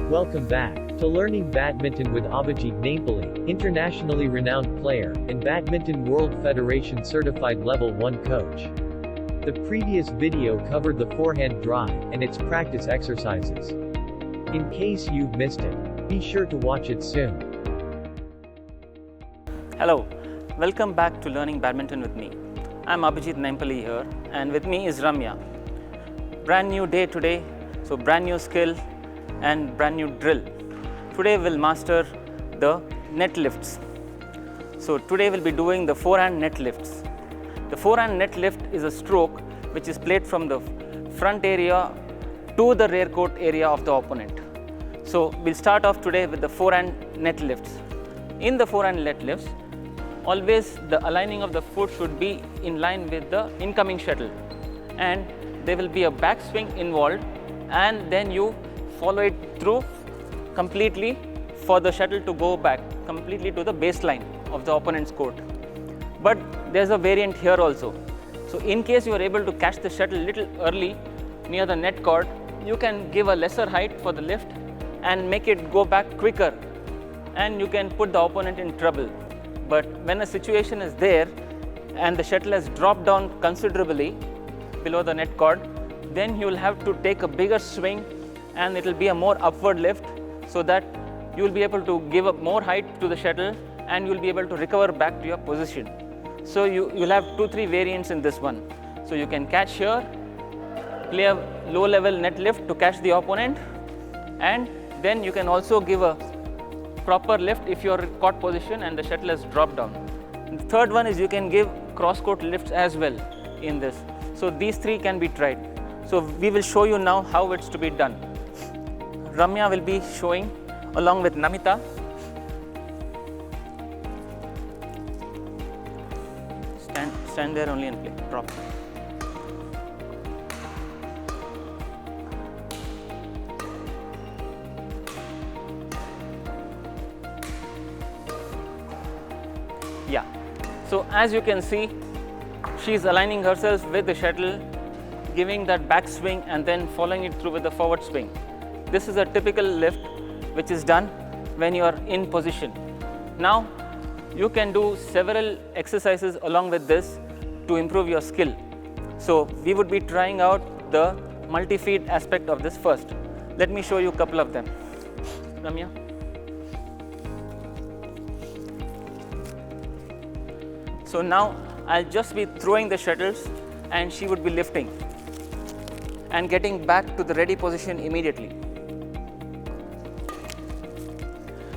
Welcome back to Learning Badminton with Abhijit Namepally, internationally renowned player, and Badminton World Federation certified Level 1 coach. The previous video covered the forehand drive and its practice exercises. In case you've missed it, be sure to watch it soon. Hello, welcome back to Learning Badminton with me. I'm Abhijit Namepally here, and with me is Ramya. Brand new day today, so brand new skill and brand new drill. Today we'll master the net lifts. So today we'll be doing the forehand net lifts. The forehand net lift is a stroke which is played from the front area to the rear court area of the opponent. So we'll start off today with the forehand net lifts. In the forehand net lifts, always the aligning of the foot should be in line with the incoming shuttle, and there will be a backswing involved, and then you follow it through completely for the shuttle to go back completely to the baseline of the opponent's court. But there's a variant here also. So in case you are able to catch the shuttle little early near the net cord, you can give a lesser height for the lift and make it go back quicker, and you can put the opponent in trouble. But when a situation is there and the shuttle has dropped down considerably below the net cord, then you will have to take a bigger swing, and it will be a more upward lift, so that you will be able to give up more height to the shuttle and you will be able to recover back to your position. So you'll have 2-3 variants in this one. So you can catch here, play a low level net lift to catch the opponent, and then you can also give a proper lift if you are in court position and the shuttle has dropped down. And the third one is you can give cross court lifts as well in this. So these 3 can be tried. So we will show you now how it's to be done. Ramya will be showing along with Namita. Stand there only and play. Drop. Yeah. So as you can see, she is aligning herself with the shuttle, giving that back swing and then following it through with the forward swing. This is a typical lift which is done when you are in position. Now you can do several exercises along with this to improve your skill. So we would be trying out the multi-feet aspect of this first. Let me show you a couple of them. Ramya. So now I'll just be throwing the shuttles and she would be lifting and getting back to the ready position immediately.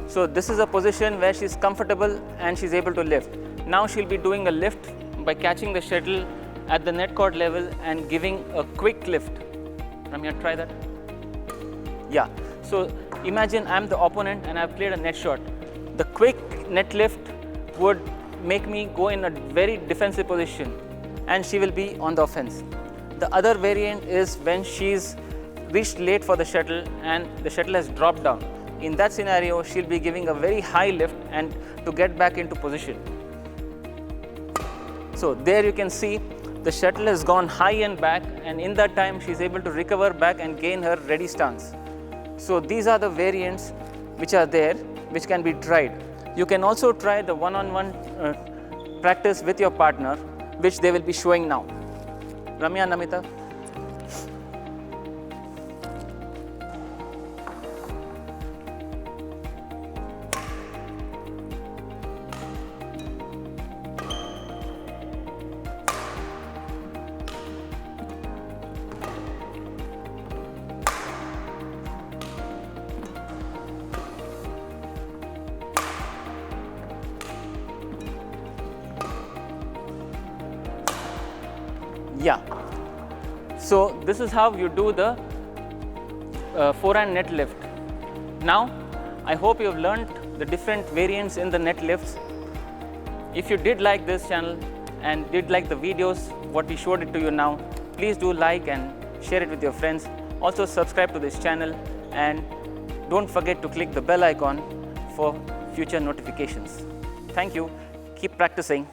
So this is a position where she's comfortable and she's able to lift. Now she'll be doing a lift by catching the shuttle at the net cord level and giving a quick lift. Ramya, try that. Yeah. So imagine I'm the opponent and I've played a net shot. The quick net lift would make me go in a very defensive position and she will be on the offense. The other variant is when she's reached late for the shuttle and the shuttle has dropped down. In that scenario, she'll be giving a very high lift and to get back into position. So there you can see the shuttle has gone high and back, and in that time she's able to recover back and gain her ready stance. So these are the variants which are there, which can be tried. You can also try the one-on-one practice with your partner, which they will be showing now. Ramya, Namita. Yeah. So this is how you do the forehand net lift. Now, I hope you have learned the different variants in the net lifts. If you did like this channel and did like the videos, what we showed it to you now, please do like and share it with your friends. Also subscribe to this channel and don't forget to click the bell icon for future notifications. Thank you. Keep practicing.